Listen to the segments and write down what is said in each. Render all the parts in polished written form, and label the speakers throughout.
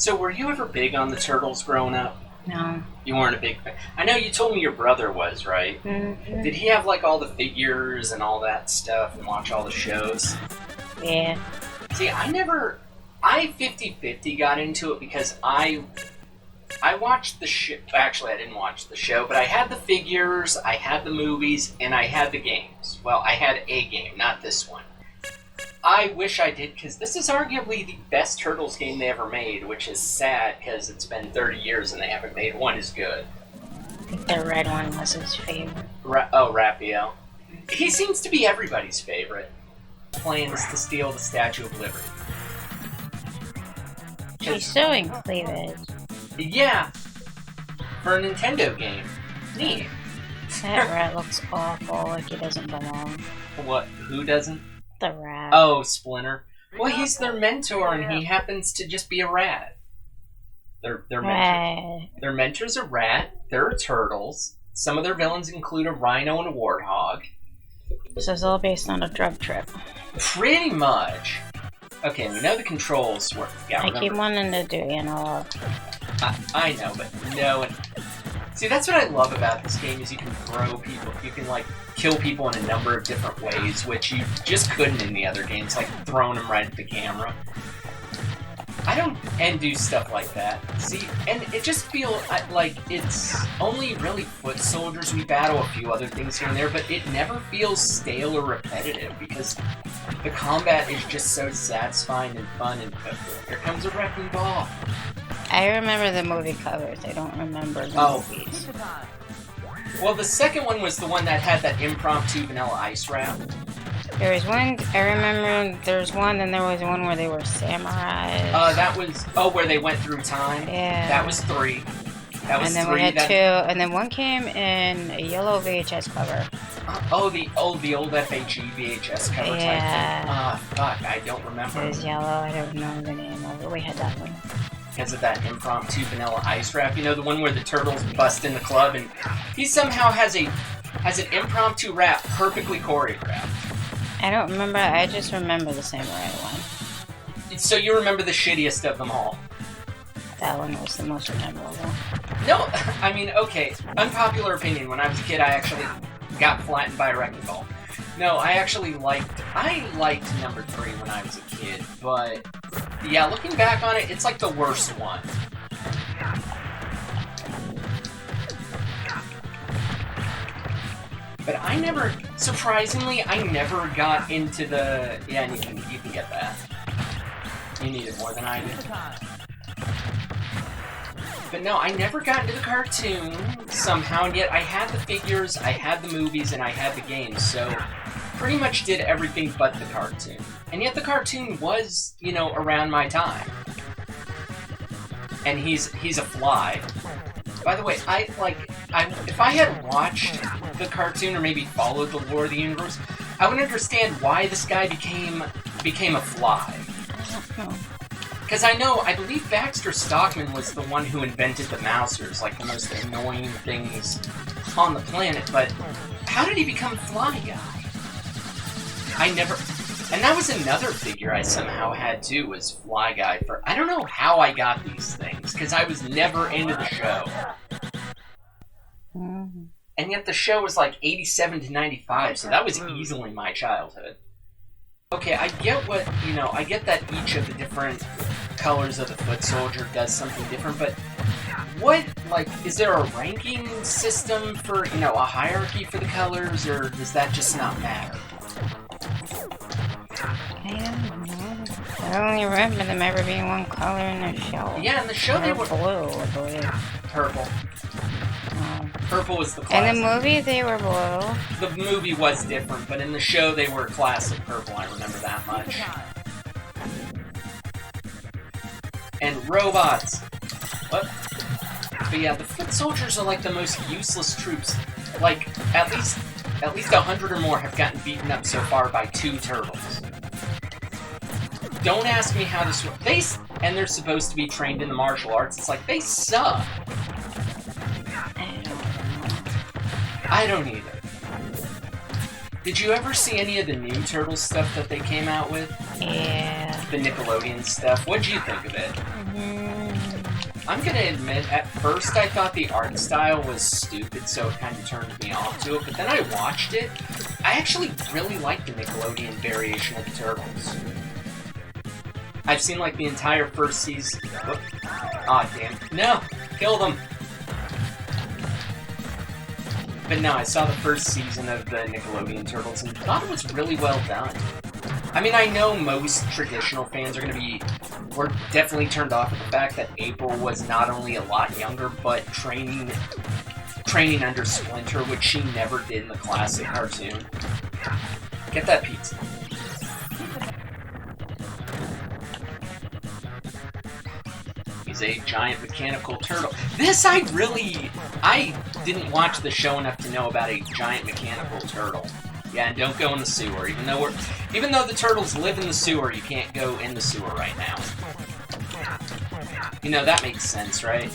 Speaker 1: So were you ever big on the Turtles growing up?
Speaker 2: No.
Speaker 1: You weren't a big fan? I know you told me your brother was, right?
Speaker 2: Mm-hmm.
Speaker 1: Did he have, like, all the figures and all that stuff and watch all the shows?
Speaker 2: Yeah.
Speaker 1: See, I 50-50 got into it because I watched the show. Actually, I didn't watch the show, but I had the figures, I had the movies, and I had the games. Well, I had a game, not this one. I wish I did, because this is arguably the best Turtles game they ever made, which is sad, because it's been 30 years and they haven't made one as good.
Speaker 2: I think the red one was his favorite.
Speaker 1: Raphael. He seems to be everybody's favorite. Plans to steal the Statue of Liberty.
Speaker 2: She's showing cleavage.
Speaker 1: Yeah, for a Nintendo game. Neat.
Speaker 2: That rat looks awful, like he doesn't belong.
Speaker 1: What? Who doesn't?
Speaker 2: The rat.
Speaker 1: Oh, Splinter. Well, he's their mentor, and he happens to just be a rat. Their mentor's a rat. There are turtles. Some of their villains include a rhino and a warthog.
Speaker 2: So it's all based on a drug trip.
Speaker 1: Pretty much. Okay, we know the controls work. Yeah,
Speaker 2: I keep wanting to do analog.
Speaker 1: I know, but no. See, that's what I love about this game is you can throw people. You can, like, kill people in a number of different ways, which you just couldn't in the other games, like throwing them right at the camera. I don't do stuff like that. See, and it just feels like it's only really foot soldiers we battle, a few other things here and there, but it never feels stale or repetitive because the combat is just so satisfying and fun. And here comes a wrecking ball.
Speaker 2: I remember the movie covers. I don't remember the movies.
Speaker 1: Well, the second one was the one that had that impromptu Vanilla Ice rap.
Speaker 2: There was one, I remember there was one, and there was one where they were samurais.
Speaker 1: That was, where they went through time?
Speaker 2: Yeah.
Speaker 1: That was 3. That was 3.
Speaker 2: And then we had 2, and then one came in a yellow VHS cover.
Speaker 1: The old FHE VHS cover type thing. Fuck, I don't remember.
Speaker 2: It was yellow, I don't know the name of it. We had that one.
Speaker 1: Because of that impromptu Vanilla Ice rap, you know, the one where the turtles bust in the club, and he somehow has an impromptu rap perfectly choreographed.
Speaker 2: I don't remember, I just remember the samurai one.
Speaker 1: So you remember the shittiest of them all?
Speaker 2: That one was the most memorable.
Speaker 1: No, I mean, okay, unpopular opinion, when I was a kid I actually got flattened by a wrecking ball. No, I liked number 3 when I was a kid, but yeah, looking back on it, it's like the worst one. But surprisingly, I never got into the, yeah, and you can get that. You need it more than I did. But no, I never got into the cartoon somehow, and yet I had the figures, I had the movies, and I had the games, so pretty much did everything but the cartoon. And yet the cartoon was, you know, around my time. And he's a fly. By the way, if I had watched the cartoon or maybe followed the lore of the universe, I would understand why this guy became a fly. Because I believe Baxter Stockman was the one who invented the Mousers, like the most annoying things on the planet, but how did he become Fly Guy? And that was another figure I somehow had too, was Fly Guy. I don't know how I got these things, because I was never into the show.
Speaker 2: Mm-hmm.
Speaker 1: And yet the show was like 87 to 95, so that was easily my childhood. Okay, I get that each of the different colors of the foot soldier does something different, but is there a ranking system for, a hierarchy for the colors, or does that just not matter?
Speaker 2: I don't know. I only remember them ever being one color in the show.
Speaker 1: Yeah, in the show they were
Speaker 2: blue, I believe.
Speaker 1: Purple. Purple was the classic.
Speaker 2: In the movie, they were blue.
Speaker 1: The movie was different, but in the show, they were classic purple. I remember that much. And robots. What? But yeah, the foot soldiers are like the most useless troops. Like, at least 100 or more have gotten beaten up so far by 2 turtles. Don't ask me how this works. And they're supposed to be trained in the martial arts. It's like, they suck. I don't either. Did you ever see any of the new Turtles stuff that they came out with?
Speaker 2: Yeah.
Speaker 1: the Nickelodeon stuff. What'd you think of it? I'm gonna admit, at first I thought the art style was stupid, so it kind of turned me off to it, but then I watched it. I actually really like the Nickelodeon variation of the Turtles. I've seen like the entire first season. Aw, damn. No! Kill them! But no, I saw the first season of the Nickelodeon Turtles and thought it was really well done. I mean, I know most traditional fans were definitely turned off at the fact that April was not only a lot younger, but training under Splinter, which she never did in the classic cartoon. Get that pizza. He's a giant mechanical turtle. This I didn't watch the show enough to know about a giant mechanical turtle. Yeah, and don't go in the sewer. Even though the turtles live in the sewer, you can't go in the sewer right now. You know, that makes sense, right?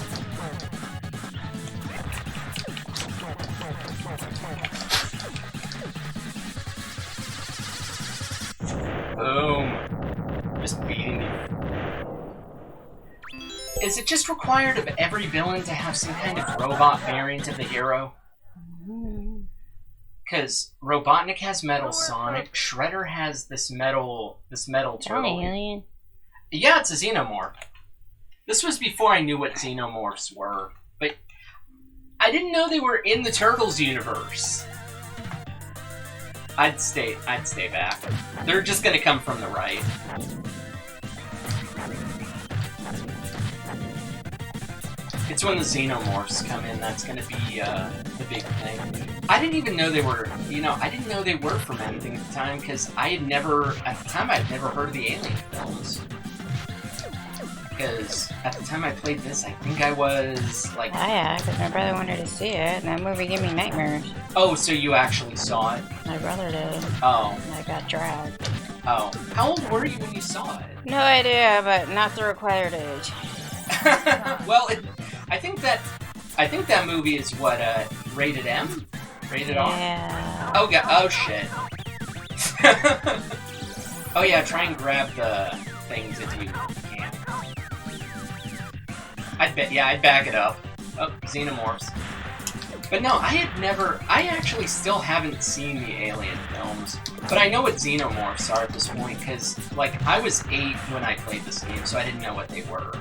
Speaker 1: Boom. Just beating you. Is it just required of every villain to have some kind of robot variant of the hero? Because Robotnik has Metal Sonic, Shredder has this metal turtle.
Speaker 2: Alien.
Speaker 1: Yeah, it's a xenomorph. This was before I knew what xenomorphs were, but I didn't know they were in the Turtles universe. I'd stay back. They're just gonna come from the right. It's when the xenomorphs come in that's gonna be the big thing. I didn't even know they were, I didn't know they were from anything at the time because at the time I'd never heard of the Alien films. Because at the time I played this, I think I was like...
Speaker 2: Oh yeah, because my brother wanted to see it, and that movie gave me nightmares.
Speaker 1: Oh, so you actually saw it?
Speaker 2: My brother did.
Speaker 1: Oh.
Speaker 2: And I got dragged.
Speaker 1: Oh. How old were you when you saw it?
Speaker 2: No idea, but not the required age.
Speaker 1: Well, I think that movie is what, rated M? Rated R?
Speaker 2: Yeah.
Speaker 1: Oh, God. Oh, shit. Oh, yeah, try and grab the things if you can. I'd back it up. Oh, xenomorphs. But no, I actually still haven't seen the Alien films. But I know what xenomorphs are at this point, because, like, I was 8 when I played this game, so I didn't know what they were.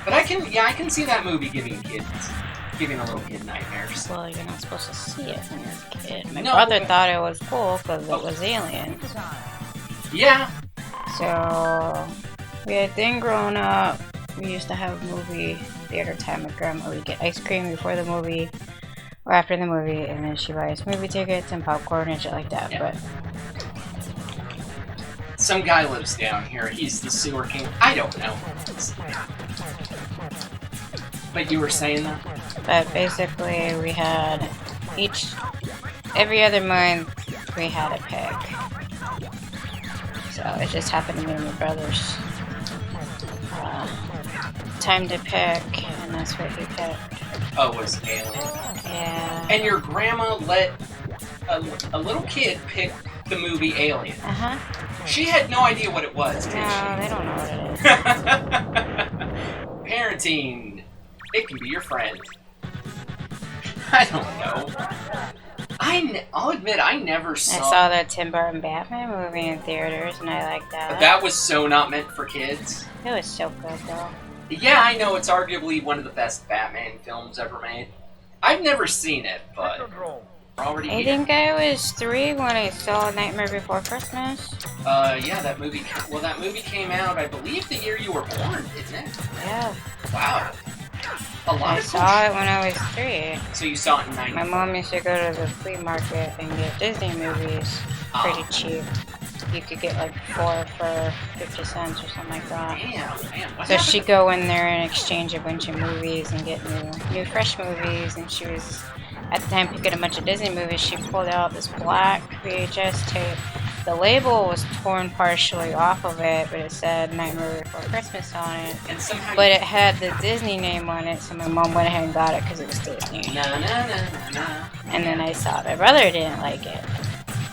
Speaker 1: But I can see that movie giving a little kid nightmares.
Speaker 2: Well, you're not supposed to see it when you're a kid. My brother thought it was cool because it was aliens.
Speaker 1: Yeah.
Speaker 2: So, we had then grown up. We used to have movie theater time with Grandma. We'd get ice cream before the movie or after the movie, and then she buys movie tickets and popcorn and shit like that.
Speaker 1: Yeah.
Speaker 2: But
Speaker 1: some guy lives down here. He's the sewer king. I don't know. But you were saying that?
Speaker 2: But basically, we had every other month, we had a pick. So it just happened to be my brother's time to pick, and that's what he picked.
Speaker 1: Oh, it was Alien.
Speaker 2: Yeah.
Speaker 1: And your grandma let a little kid pick the movie Alien.
Speaker 2: Uh-huh.
Speaker 1: She had no idea what it was, did
Speaker 2: No, they don't know what it is.
Speaker 1: Parenting. It can be your friend. I don't know. I'll admit, I never saw...
Speaker 2: I saw the Tim Burton Batman movie in theaters, and I liked that.
Speaker 1: But that was so not meant for kids.
Speaker 2: It was so good, though.
Speaker 1: Yeah, I know, it's arguably one of the best Batman films ever made. I've never seen it, but... we're already
Speaker 2: I
Speaker 1: here.
Speaker 2: think I was 3 when I saw Nightmare Before Christmas.
Speaker 1: Yeah, that movie came out, I believe, the year you were born, didn't it?
Speaker 2: Yeah.
Speaker 1: Wow. A lot
Speaker 2: I
Speaker 1: of
Speaker 2: saw it when I was 3.
Speaker 1: So you saw it in 90.
Speaker 2: My mom used to go to the flea market and get Disney movies pretty cheap. You could get like 4 for 50 cents or something like that.
Speaker 1: Damn. What
Speaker 2: So
Speaker 1: happened?
Speaker 2: she'd go in there and exchange a bunch of movies and get new fresh movies, and she was at the time picking a bunch of Disney movies. She pulled out this black VHS tape. The label was torn partially off of it, but it said Nightmare Before Christmas on it.
Speaker 1: And somehow
Speaker 2: But it had the Disney name on it, so my mom went ahead and got it because it was Disney.
Speaker 1: Na na na na na.
Speaker 2: And then I saw it. My brother didn't like it.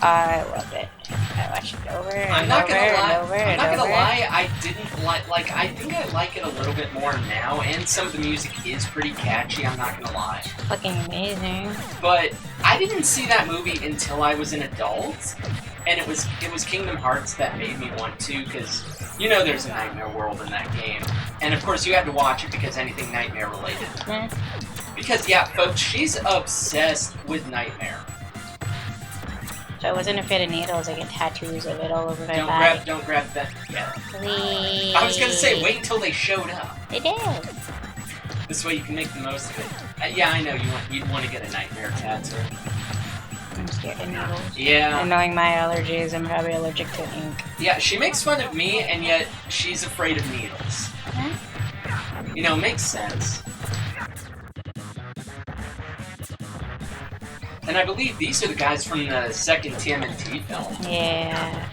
Speaker 2: I loved it. I I watch it over and
Speaker 1: I'm not
Speaker 2: over
Speaker 1: gonna lie.
Speaker 2: and over
Speaker 1: I'm
Speaker 2: and
Speaker 1: not
Speaker 2: over.
Speaker 1: gonna lie. I didn't like. I think I like it a little bit more now, and some of the music is pretty catchy. I'm not gonna lie.
Speaker 2: Fucking amazing.
Speaker 1: But I didn't see that movie until I was an adult, and it was Kingdom Hearts that made me want to, because you know there's a nightmare world in that game, and of course you had to watch it because anything nightmare related. Because yeah, folks, she's obsessed with Nightmare.
Speaker 2: So I wasn't afraid of needles. I get tattoos of it all over my body.
Speaker 1: Don't grab that yet.
Speaker 2: Please.
Speaker 1: I was gonna say wait until they showed up.
Speaker 2: They did.
Speaker 1: This way you can make the most of it. Yeah, I know you'd want to get a Nightmare tattoo.
Speaker 2: I'm scared of needles.
Speaker 1: Yeah.
Speaker 2: And knowing my allergies, I'm probably allergic to ink.
Speaker 1: Yeah, she makes fun of me, and yet she's afraid of needles.
Speaker 2: Huh?
Speaker 1: You know, makes sense. And I believe these are the guys from the second TMNT film.
Speaker 2: Yeah.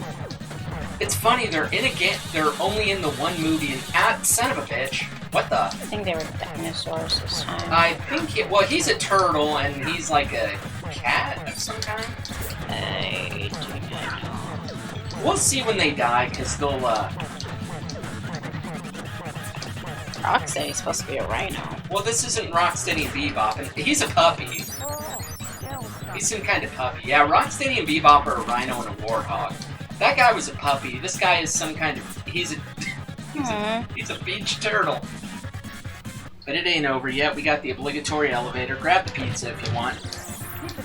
Speaker 1: It's funny, they're in a game, they're only in the one movie, and son of a bitch. What the?
Speaker 2: I think they were dinosaurs this time.
Speaker 1: I think well, he's a turtle, and he's like a cat of some kind.
Speaker 2: I do not know.
Speaker 1: We'll see when they die, because they'll,
Speaker 2: Rocksteady's supposed to be a rhino.
Speaker 1: well, this isn't Rocksteady and Bebop, and he's a puppy. He's some kind of puppy. Yeah, Rocksteady and Bebop are a rhino and a warthog. That guy was a puppy. This guy is some kind of... He's a beach turtle. But it ain't over yet. We got the obligatory elevator. Grab the pizza if you want.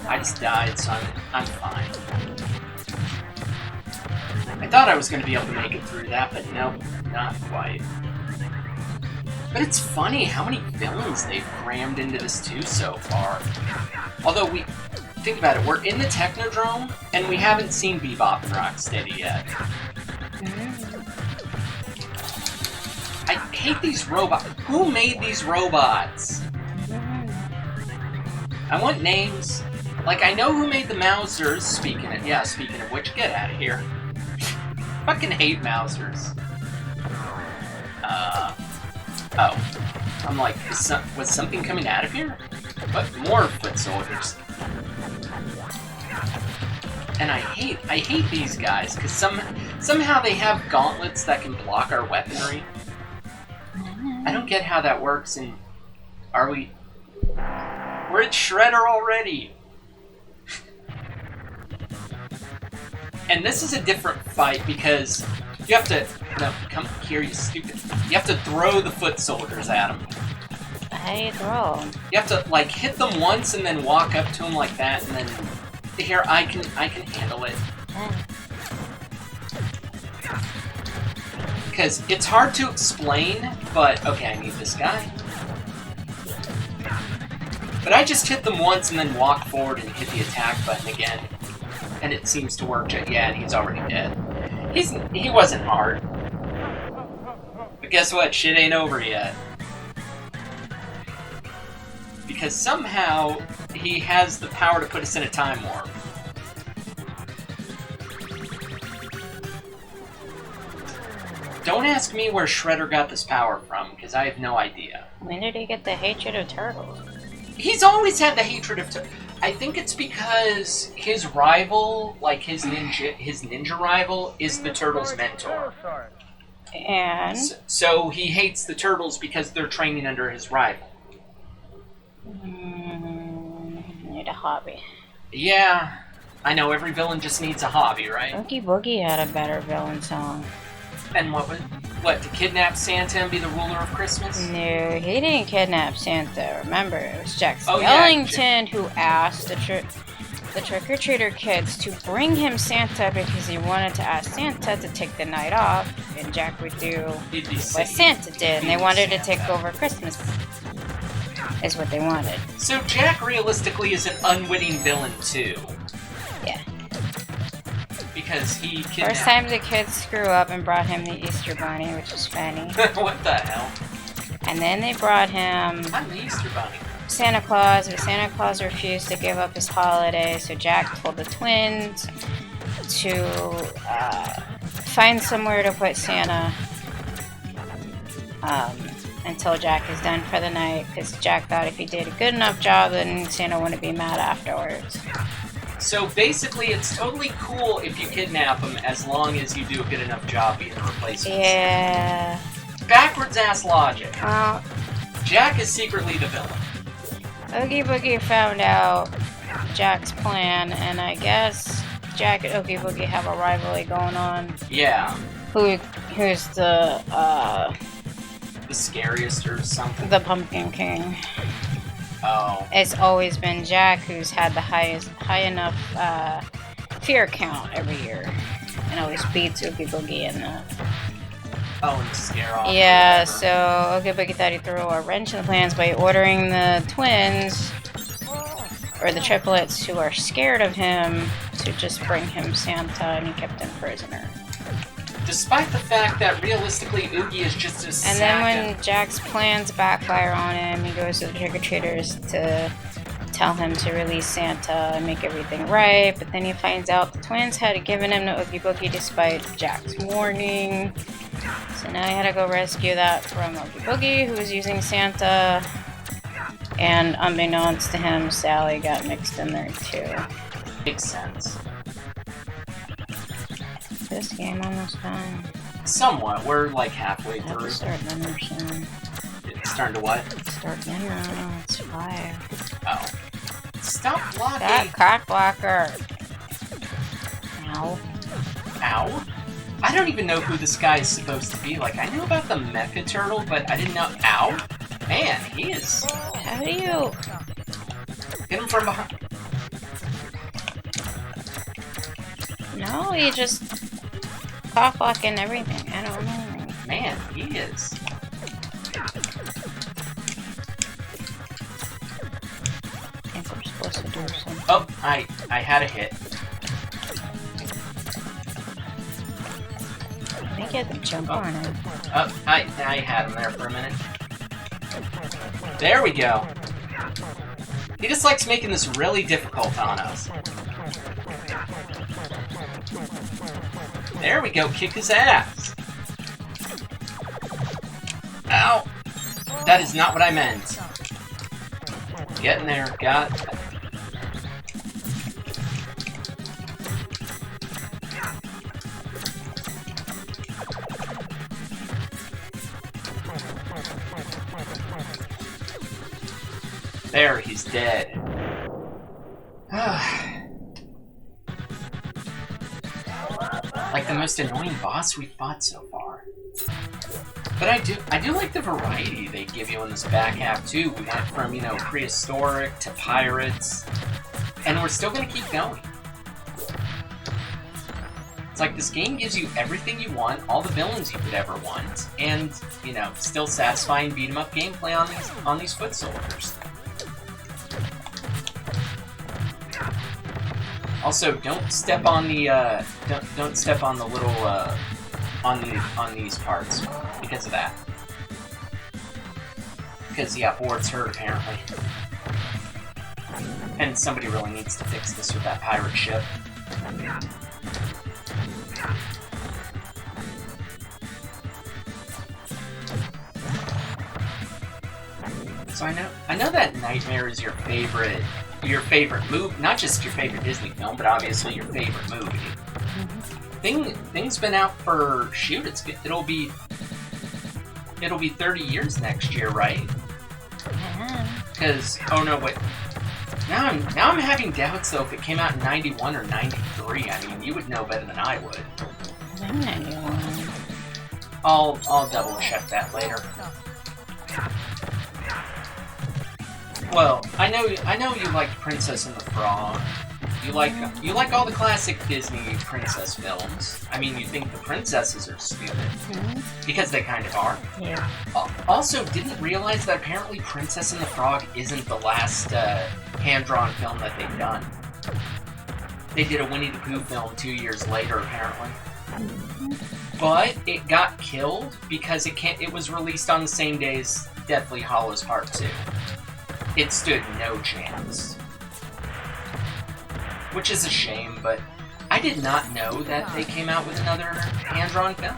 Speaker 1: I just died, so I'm fine. I thought I was going to be able to make it through that, but nope, not quite. But it's funny how many villains they've crammed into this too so far. Although think about it, we're in the Technodrome, and we haven't seen Bebop and Rocksteady yet. I hate these robots. Who made these robots? I want names. Like, I know who made the Mousers, speaking of which, get out of here. Fucking hate Mousers. Oh. I'm like, was something coming out of here? But more foot soldiers. And I hate these guys, because somehow they have gauntlets that can block our weaponry. I don't get how that works, and we're at Shredder already. And this is a different fight, because you have to, no, come here, you stupid. You have to throw the foot soldiers at them.
Speaker 2: I throw.
Speaker 1: You have to, like, hit them once and then walk up to them like that, and then... Here, I can handle it. Because it's hard to explain, but... Okay, I need this guy. But I just hit them once and then walk forward and hit the attack button again. And it seems to work. Yeah, and he's already dead. He wasn't hard. But guess what? Shit ain't over yet. Because somehow he has the power to put us in a time warp. Don't ask me where Shredder got this power from, because I have no idea.
Speaker 2: When did he get the hatred of turtles?
Speaker 1: He's always had the hatred of turtles. I think it's because his rival, like his ninja rival, is the turtles' mentor.
Speaker 2: And?
Speaker 1: So he hates the turtles because they're training under his rival.
Speaker 2: Need a hobby.
Speaker 1: Yeah, I know, every villain just needs a hobby, right?
Speaker 2: Oogie Boogie had a better villain song.
Speaker 1: And what, to kidnap Santa and be the ruler of Christmas?
Speaker 2: No, he didn't kidnap Santa. Remember, it was Jack
Speaker 1: Oh,
Speaker 2: Skellington who asked the trick-or-treater kids to bring him Santa because he wanted to ask Santa to take the night off, and Jack would do what Santa did, and they wanted to take over Christmas. Is what they wanted.
Speaker 1: So Jack realistically is an unwitting villain too.
Speaker 2: Yeah.
Speaker 1: Because he kidnapped...
Speaker 2: First time the kids screw up and brought him the Easter Bunny, which is funny.
Speaker 1: What the hell?
Speaker 2: And then they brought him
Speaker 1: I'm the Easter Bunny.
Speaker 2: Santa Claus, but Santa Claus refused to give up his holiday, so Jack told the twins to find somewhere to put Santa until Jack is done for the night, because Jack thought if he did a good enough job, then Santa wouldn't be mad afterwards.
Speaker 1: So basically, it's totally cool if you kidnap him as long as you do a good enough job being a replacement.
Speaker 2: Yeah.
Speaker 1: Backwards ass logic.
Speaker 2: Well,
Speaker 1: Jack is secretly the villain.
Speaker 2: Oogie Boogie found out Jack's plan, and I guess Jack and Oogie Boogie have a rivalry going on.
Speaker 1: Yeah.
Speaker 2: Who's the
Speaker 1: scariest or something?
Speaker 2: The Pumpkin King.
Speaker 1: Oh.
Speaker 2: It's always been Jack who's had the high enough fear count every year, and always beats Oogie Boogie in the.
Speaker 1: Oh, and scare off.
Speaker 2: Yeah, so Oogie Boogie thought he'd throw a wrench in the plans by ordering the twins, or the triplets who are scared of him, to just bring him Santa, and he kept him prisoner.
Speaker 1: Despite the fact that realistically Oogie is just a
Speaker 2: And then when Jack's plans backfire on him, he goes to the trick-or-treaters to tell him to release Santa and make everything right, but then he finds out the twins had given him to Oogie Boogie despite Jack's warning. So now he had to go rescue that from Oogie Boogie, who was using Santa, and unbeknownst to him, Sally got mixed in there too.
Speaker 1: Makes sense.
Speaker 2: This game almost done.
Speaker 1: Somewhat. We're like halfway
Speaker 2: I have
Speaker 1: through.
Speaker 2: to start dinner soon.
Speaker 1: It's starting to what?
Speaker 2: Start dinner. Oh, it's 5.
Speaker 1: Oh. Stop blocking!
Speaker 2: That cock blocker! Ow.
Speaker 1: Ow? I don't even know who this guy is supposed to be. Like, I knew about the Mecha Turtle, but I didn't know. Ow! Man, he is.
Speaker 2: How do you...
Speaker 1: Hit him from behind.
Speaker 2: No, you just... cock blocking everything. I don't know.
Speaker 1: Man, he is.
Speaker 2: I think we're supposed to do something.
Speaker 1: Oh, I had a hit.
Speaker 2: I think you have to jump on him.
Speaker 1: Oh, I had him there for a minute. There we go. He just likes making this really difficult on us. There we go, kick his ass. Ow! That is not what I meant. Get in there, got. There, he's dead. Like the most annoying boss we've fought so far. But I do like the variety they give you in this back half too. We went from, you know, prehistoric to pirates, and we're still gonna keep going. It's like this game gives you everything you want, all the villains you could ever want, and, you know, still satisfying beat 'em up gameplay on these foot soldiers. Also, don't step on the don't step on the little on these parts because of that. Because yeah, boards hurt apparently, and somebody really needs to fix this with that pirate ship. So I know that Nightmare is your favorite movie, not just your favorite Disney film, but obviously your favorite movie. Thing's been out for it'll be 30 years next year, right? Because oh no, wait. Now I'm having doubts though if it came out in 91 or 93. I mean, you would know better than I would.
Speaker 2: 91.
Speaker 1: I'll double check that later. Well, I know you like Princess and the Frog. You like all the classic Disney princess films. I mean, you think the princesses are stupid because they kind of are.
Speaker 2: Yeah.
Speaker 1: Also, didn't realize that apparently Princess and the Frog isn't the last hand-drawn film that they've done. They did a Winnie the Pooh film 2 years later, apparently. But it got killed because it was released on the same day as Deathly Hallows Part 2. It stood no chance. Which is a shame, but I did not know that they came out with another hand-drawn film.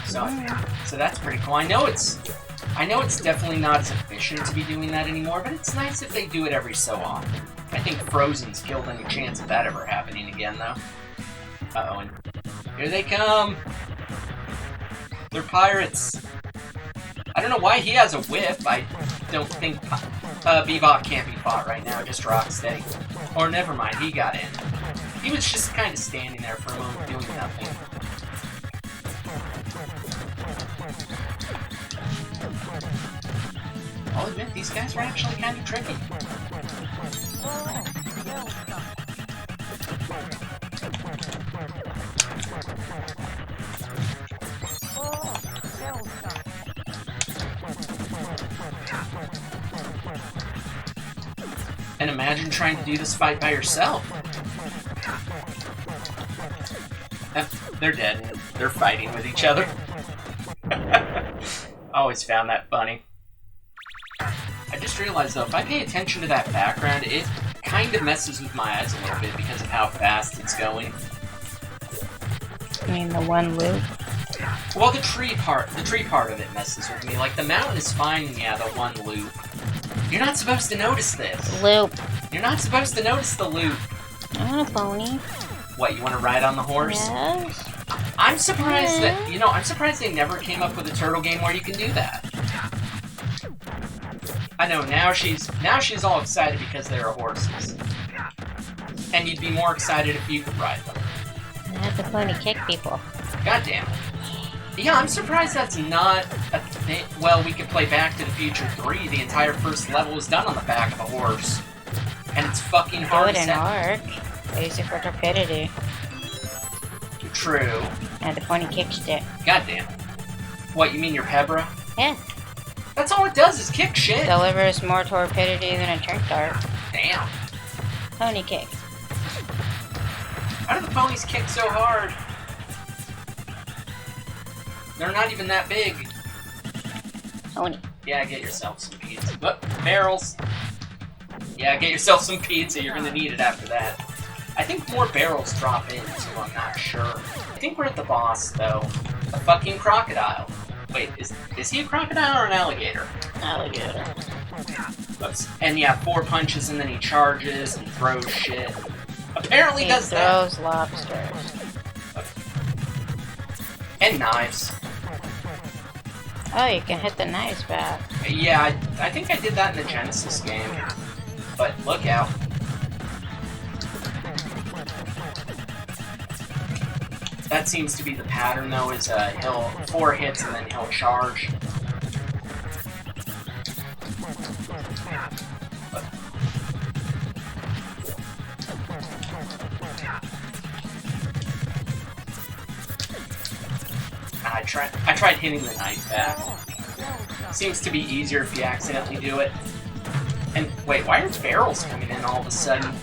Speaker 1: So that's pretty cool. I know it's definitely not as efficient to be doing that anymore, but it's nice if they do it every so often. I think Frozen's killed any chance of that ever happening again, though. Uh-oh, and here they come! They're pirates! I don't know why he has a whip. I don't think Bebop can't be fought right now, just Rocksteady. Or never mind, he got in. He was just kind of standing there for a moment doing nothing. I'll admit, these guys were actually kind of tricky. And imagine trying to do this fight by yourself. They're dead. They're fighting with each other. I always found that funny. I just realized, though, if I pay attention to that background, it kind of messes with my eyes a little bit because of how fast it's going.
Speaker 2: I mean, the one loop?
Speaker 1: Well, the tree part of it messes with me. Like, the mountain is fine, and yeah, the one loop. You're not supposed to notice this.
Speaker 2: Loop.
Speaker 1: You're not supposed to notice the loop.
Speaker 2: I want a pony.
Speaker 1: What, you want to ride on the horse?
Speaker 2: Yes.
Speaker 1: I'm surprised that, I'm surprised they never came up with a turtle game where you can do that. I know, now she's all excited because there are horses. And you'd be more excited if you could ride them.
Speaker 2: I have the pony kick people.
Speaker 1: God damn it. Yeah, I'm surprised that's not a thing. Well, we could play Back to the Future 3. The entire first level is done on the back of a horse. And it's fucking hard
Speaker 2: Do
Speaker 1: as
Speaker 2: it in Ark. They use it for rapidity.
Speaker 1: True.
Speaker 2: And the pony kick shit.
Speaker 1: God damn it. What, you mean your Hebra?
Speaker 2: Yeah.
Speaker 1: That's all it does is kick shit.
Speaker 2: Delivers more torpidity than a turn dart.
Speaker 1: Damn.
Speaker 2: Pony kick.
Speaker 1: How do the ponies kick so hard? They're not even that big.
Speaker 2: Pony.
Speaker 1: Yeah, get yourself some pizza. But barrels. Yeah, get yourself some pizza. You're gonna need it after that. I think more barrels drop in, so I'm not sure. I think we're at the boss, though. A fucking crocodile. Wait, is he a crocodile or an alligator?
Speaker 2: Alligator.
Speaker 1: Oops. And yeah, 4 punches and then he charges and throws shit. Apparently does that.
Speaker 2: He throws lobsters.
Speaker 1: And knives.
Speaker 2: Oh, you can hit the knives back.
Speaker 1: Yeah, I think I did that in the Genesis game. But look out. That seems to be the pattern, though, is he'll 4 hits and then he'll charge. I tried hitting the knife back. Seems to be easier if you accidentally do it. And wait, why are barrels coming in all of a sudden?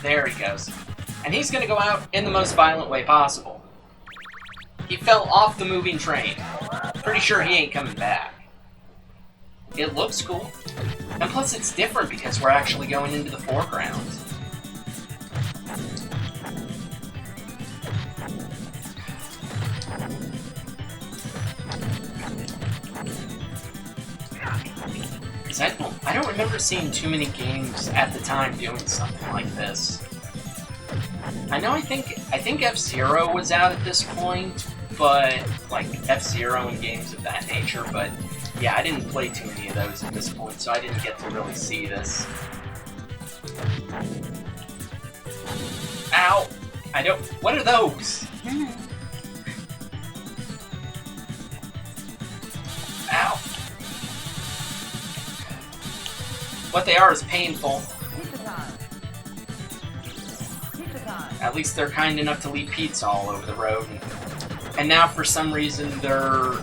Speaker 1: There he goes. And he's gonna go out in the most violent way possible. He fell off the moving train. Pretty sure he ain't coming back. It looks cool. And plus it's different because we're actually going into the foreground. Because I don't remember seeing too many games at the time doing something like this. I know I think F-Zero was out at this point, but like F-Zero and games of that nature, but yeah, I didn't play too many of those at this point, so I didn't get to really see this. Ow! What are those? Ow. What they are is painful. At least they're kind enough to leave pizza all over the road. And now for some reason they're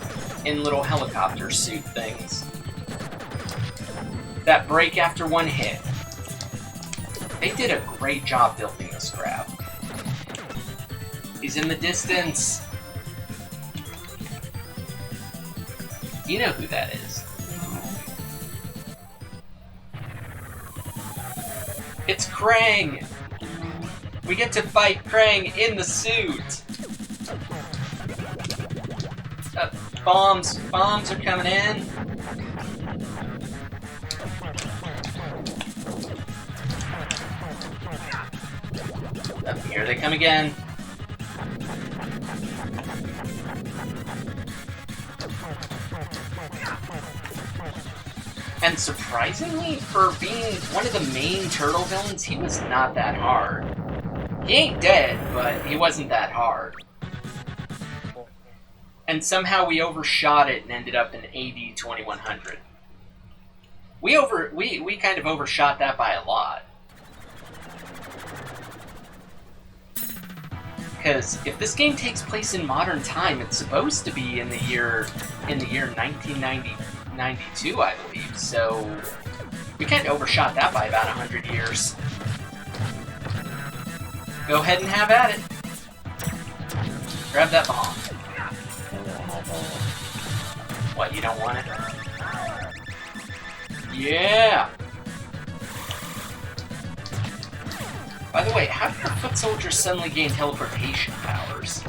Speaker 1: in little helicopter suit things that break after one hit. They did a great job building this crap. He's in the distance. You know who that is. It's Krang! We get to fight Krang in the suit! Bombs are coming in. Here they come again. And surprisingly, for being one of the main turtle villains, he was not that hard. He ain't dead, but he wasn't that hard. And somehow we overshot it and ended up in AD 2100. We kind of overshot that by a lot. Because if this game takes place in modern time, it's supposed to be in the year 1992, I believe. So we kind of overshot that by about 100 years. Go ahead and have at it. Grab that bomb. What, you don't want it? Yeah! By the way, how did our foot soldiers suddenly gain teleportation powers?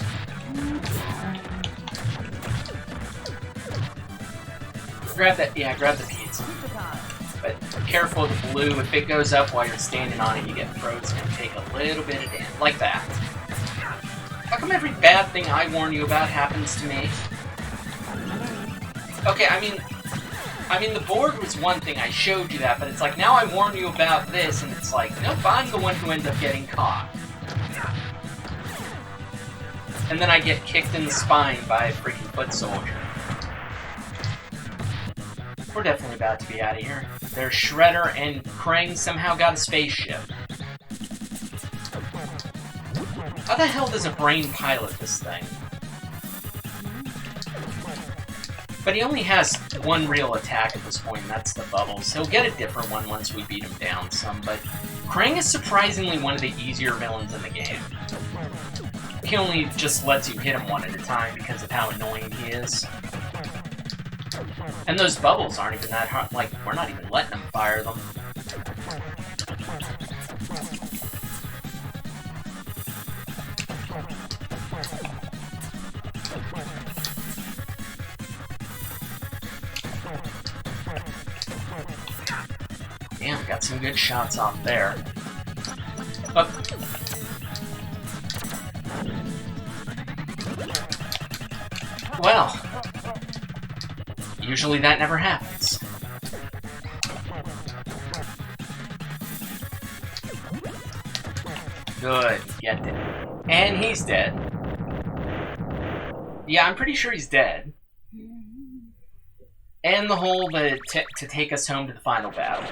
Speaker 1: Grab that, yeah, grab the pizza. But be careful of the blue. If it goes up while you're standing on it, you get frozen and take a little bit of damage. Like that. How come every bad thing I warn you about happens to me? Okay, I mean, the board was one thing, I showed you that, but it's like, now I warn you about this, and it's like, nope, I'm the one who ends up getting caught. And then I get kicked in the spine by a freaking foot soldier. We're definitely about to be out of here. There's Shredder, and Krang somehow got a spaceship. How the hell does a brain pilot this thing? But he only has one real attack at this point, and that's the bubbles. He'll get a different one once we beat him down some, but Krang is surprisingly one of the easier villains in the game. He only just lets you hit him one at a time because of how annoying he is. And those bubbles aren't even that hard, like, we're not even letting him fire them. Damn, got some good shots off there. Oh. Well, usually that never happens. Good, get it. And he's dead. Yeah, I'm pretty sure he's dead. And the hole to take us home to the final battle.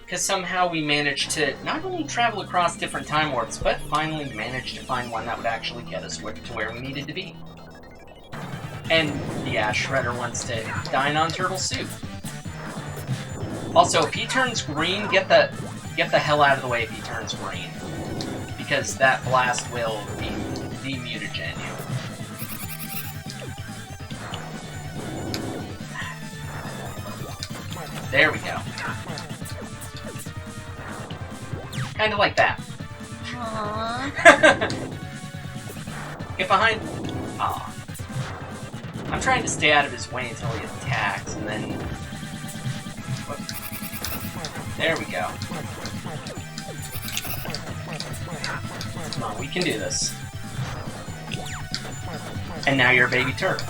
Speaker 1: Because somehow we managed to not only travel across different time warps, but finally managed to find one that would actually get us to where we needed to be. And yeah, Shredder wants to dine on turtle soup. Also, if he turns green, get the hell out of the way if he turns green. Because that blast will de-mutagen you. There we go. Kind of like that.
Speaker 2: Aww.
Speaker 1: Get behind. Aw. I'm trying to stay out of his way until he attacks, and then. Whoop. There we go. Come on, we can do this. And now you're a baby turtle.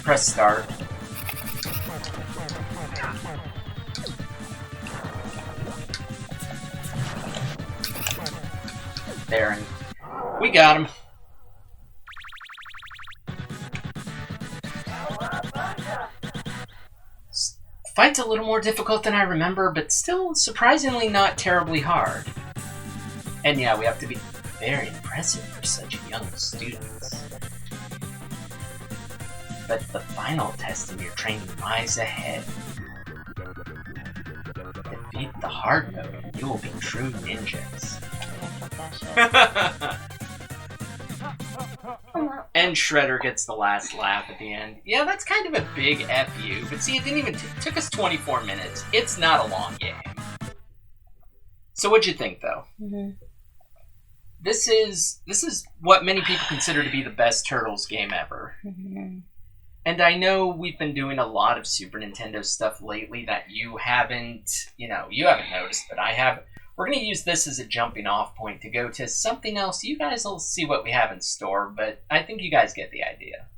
Speaker 1: Press start. There, and we got him. Fight's a little more difficult than I remember, but still surprisingly not terribly hard. And yeah, we have to be very impressive for such young students. But the final test in your training lies ahead. Defeat the hard mode and you will be true ninjas. And Shredder gets the last laugh at the end. Yeah, that's kind of a big FU. But see, it didn't even took us 24 minutes. It's not a long game. So what'd you think, though?
Speaker 2: Mm-hmm.
Speaker 1: This is what many people consider to be the best Turtles game ever.
Speaker 2: Mm-hmm.
Speaker 1: And I know we've been doing a lot of Super Nintendo stuff lately that you haven't noticed, but I have. We're going to use this as a jumping off point to go to something else. You guys will see what we have in store, but I think you guys get the idea.